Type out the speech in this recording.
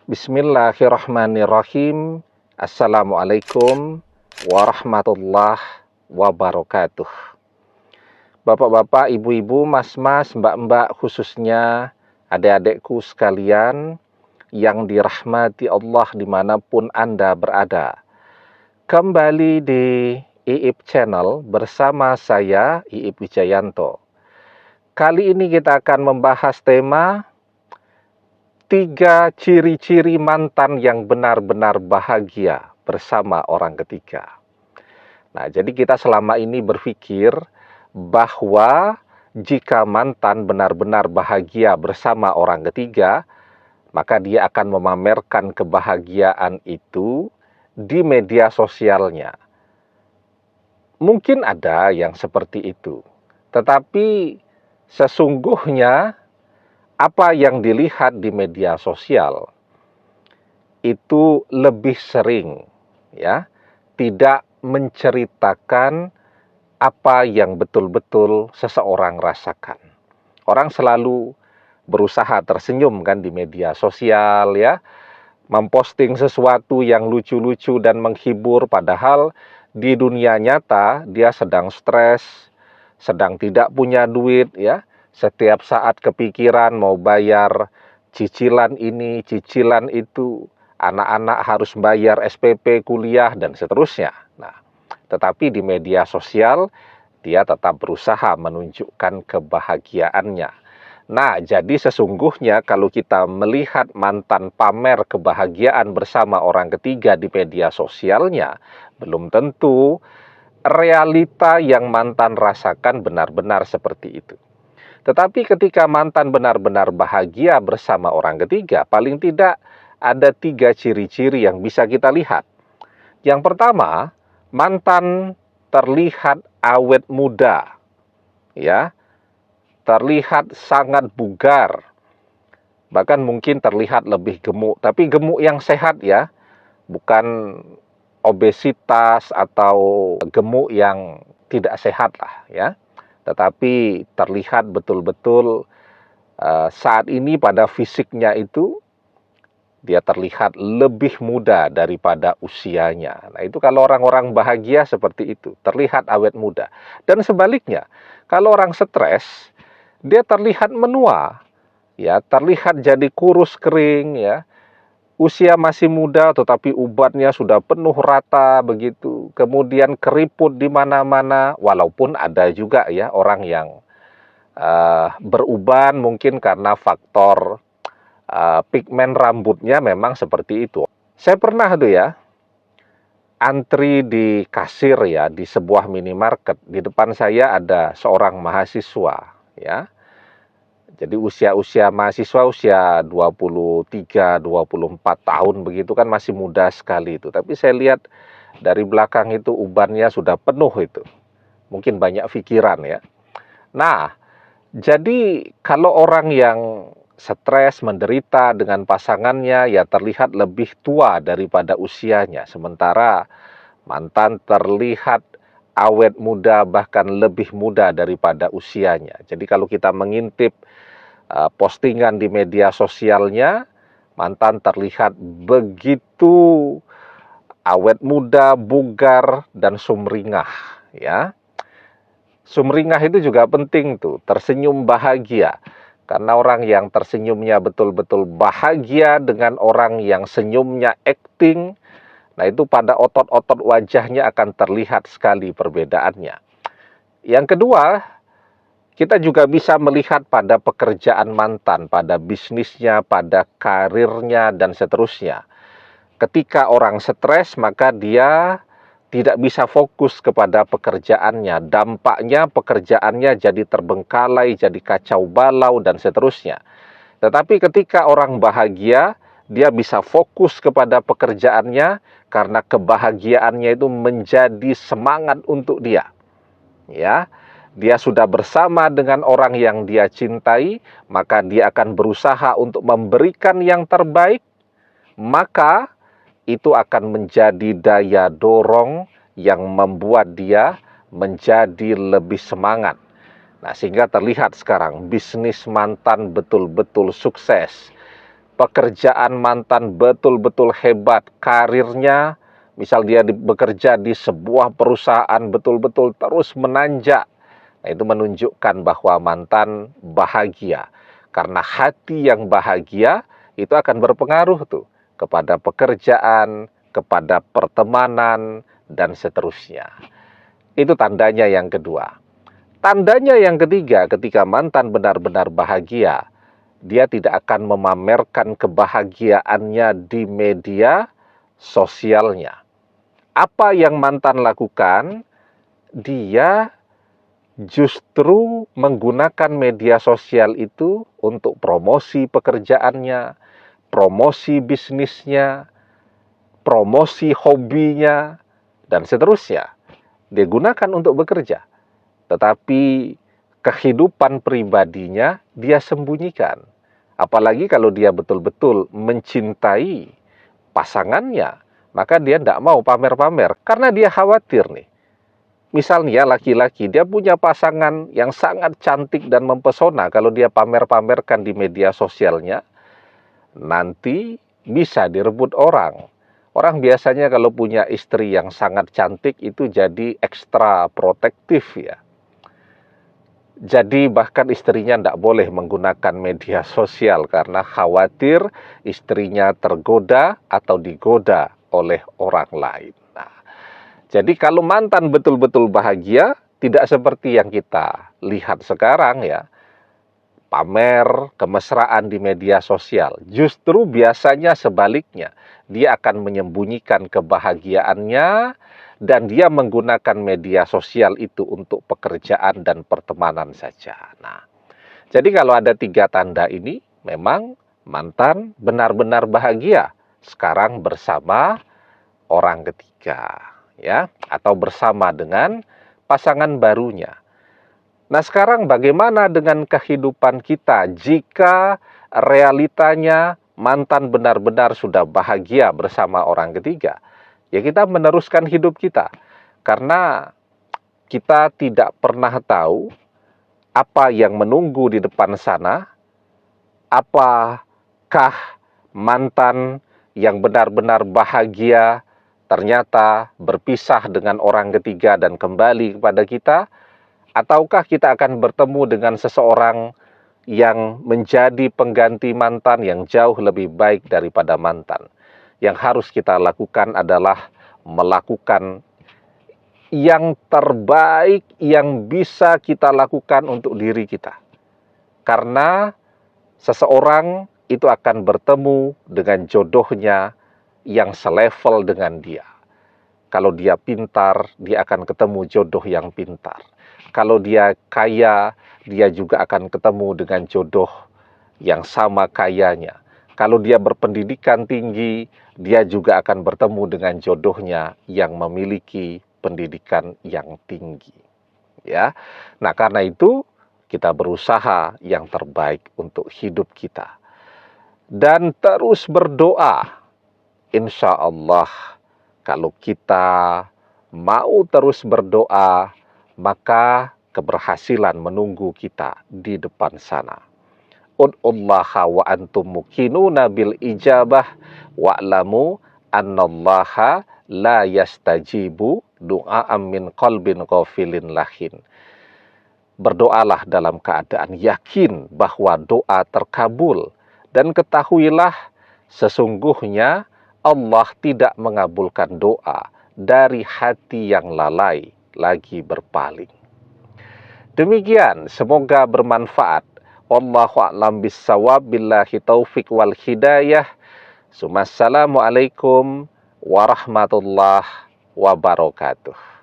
Bismillahirrahmanirrahim. Assalamualaikum warahmatullahi wabarakatuh. Bapak-bapak, ibu-ibu, mas-mas, mbak-mbak, khususnya adik-adikku sekalian yang dirahmati Allah dimanapun Anda berada. Kembali di IIP Channel bersama saya, IIP Wijayanto. Kali ini kita akan membahas tema 3 ciri-ciri mantan yang benar-benar bahagia bersama orang ketiga. Nah, jadi kita selama ini berpikir bahwa jika mantan benar-benar bahagia bersama orang ketiga, maka dia akan memamerkan kebahagiaan itu di media sosialnya. Mungkin ada yang seperti itu, tetapi sesungguhnya apa yang dilihat di media sosial itu lebih sering tidak menceritakan apa yang betul-betul seseorang rasakan. Orang selalu berusaha tersenyum kan di media sosial memposting sesuatu yang lucu-lucu dan menghibur, padahal di dunia nyata dia sedang stres, sedang tidak punya duit Setiap saat kepikiran mau bayar cicilan ini, cicilan itu, anak-anak harus bayar SPP kuliah dan seterusnya. Nah, tetapi di media sosial dia tetap berusaha menunjukkan kebahagiaannya. Nah, jadi sesungguhnya kalau kita melihat mantan pamer kebahagiaan bersama orang ketiga di media sosialnya, belum tentu realita yang mantan rasakan benar-benar seperti itu. Tetapi ketika mantan benar-benar bahagia bersama orang ketiga, paling tidak ada 3 ciri-ciri yang bisa kita lihat. Yang pertama, mantan terlihat awet muda, terlihat sangat bugar, bahkan mungkin terlihat lebih gemuk, tapi gemuk yang sehat bukan obesitas atau gemuk yang tidak sehat tetapi terlihat betul-betul saat ini pada fisiknya itu dia terlihat lebih muda daripada usianya. Nah, itu kalau orang-orang bahagia seperti itu, terlihat awet muda. Dan sebaliknya, kalau orang stres, dia terlihat menua, terlihat jadi kurus kering, usia masih muda tetapi ubatnya sudah penuh rata begitu. Kemudian keriput di mana-mana, walaupun ada juga orang yang beruban mungkin karena faktor pigmen rambutnya memang seperti itu. Saya pernah antri di kasir di sebuah minimarket. Di depan saya ada seorang mahasiswa Jadi usia mahasiswa usia 23, 24 tahun begitu kan masih muda sekali itu. Tapi saya lihat dari belakang itu ubannya sudah penuh itu. Mungkin banyak pikiran Nah, jadi kalau orang yang stres, menderita dengan pasangannya terlihat lebih tua daripada usianya. Sementara mantan terlihat awet muda, bahkan lebih muda daripada usianya. Jadi kalau kita mengintip postingan di media sosialnya, mantan terlihat begitu awet muda, bugar, dan sumringah Sumringah itu juga penting tersenyum bahagia. Karena orang yang tersenyumnya betul-betul bahagia dengan orang yang senyumnya acting, nah itu pada otot-otot wajahnya akan terlihat sekali perbedaannya. Yang kedua, kita juga bisa melihat pada pekerjaan mantan, pada bisnisnya, pada karirnya, dan seterusnya. Ketika orang stres, maka dia tidak bisa fokus kepada pekerjaannya. Dampaknya pekerjaannya jadi terbengkalai, jadi kacau balau, dan seterusnya. Tetapi ketika orang bahagia, dia bisa fokus kepada pekerjaannya karena kebahagiaannya itu menjadi semangat untuk dia. Dia sudah bersama dengan orang yang dia cintai, maka dia akan berusaha untuk memberikan yang terbaik, maka itu akan menjadi daya dorong yang membuat dia menjadi lebih semangat. Nah, sehingga terlihat sekarang bisnis mantan betul-betul sukses. pekerjaan mantan betul-betul hebat, karirnya, misal dia bekerja di sebuah perusahaan betul-betul terus menanjak. Nah, itu menunjukkan bahwa mantan bahagia. Karena hati yang bahagia itu akan berpengaruh tuh kepada pekerjaan, kepada pertemanan, dan seterusnya. Itu tandanya yang kedua. Tandanya yang ketiga, ketika mantan benar-benar bahagia, dia tidak akan memamerkan kebahagiaannya di media sosialnya. Apa yang mantan lakukan, dia justru menggunakan media sosial itu untuk promosi pekerjaannya, promosi bisnisnya, promosi hobinya, dan seterusnya. Dia gunakan untuk bekerja. Tetapi kehidupan pribadinya dia sembunyikan. Apalagi kalau dia betul-betul mencintai pasangannya, maka dia tidak mau pamer-pamer. Karena dia khawatir nih. Misalnya laki-laki, dia punya pasangan yang sangat cantik dan mempesona. Kalau dia pamer-pamerkan di media sosialnya, nanti bisa direbut orang. Orang biasanya kalau punya istri yang sangat cantik itu jadi ekstra protektif ya. Jadi bahkan istrinya tidak boleh menggunakan media sosial karena khawatir istrinya tergoda atau digoda oleh orang lain. Nah, jadi kalau mantan betul-betul bahagia, tidak seperti yang kita lihat sekarang ya, pamer kemesraan di media sosial. Justru biasanya sebaliknya, dia akan menyembunyikan kebahagiaannya dan dia menggunakan media sosial itu untuk pekerjaan dan pertemanan saja. Nah, jadi kalau ada 3 tanda ini, memang mantan benar-benar bahagia sekarang bersama orang ketiga, ya, atau bersama dengan pasangan barunya. Nah, sekarang bagaimana dengan kehidupan kita jika realitanya mantan benar-benar sudah bahagia bersama orang ketiga? Ya, kita meneruskan hidup kita. Karena kita tidak pernah tahu apa yang menunggu di depan sana. Apakah mantan yang benar-benar bahagia ternyata berpisah dengan orang ketiga dan kembali kepada kita? Ataukah kita akan bertemu dengan seseorang yang menjadi pengganti mantan yang jauh lebih baik daripada mantan? Yang harus kita lakukan adalah melakukan yang terbaik yang bisa kita lakukan untuk diri kita. Karena seseorang itu akan bertemu dengan jodohnya yang selevel dengan dia. Kalau dia pintar, dia akan ketemu jodoh yang pintar. Kalau dia kaya, dia juga akan ketemu dengan jodoh yang sama kayanya. Kalau dia berpendidikan tinggi, dia juga akan bertemu dengan jodohnya yang memiliki pendidikan yang tinggi. Ya. Nah, karena itu kita berusaha yang terbaik untuk hidup kita. Dan terus berdoa. Insya Allah, kalau kita mau terus berdoa, maka keberhasilan menunggu kita di depan sana. Ud'ullaha wa antum muqinuna bil ijabah wa'lamu annallaha la yastajibu du'a'am min qalbin ghafilin lahin. Berdoalah dalam keadaan yakin bahwa doa terkabul dan ketahuilah sesungguhnya Allah tidak mengabulkan doa dari hati yang lalai lagi berpaling. Demikian, semoga bermanfaat. Wallahu a'lam bissawab, billahi taufik wal hidayah. Assalamualaikum warahmatullahi wabarakatuh.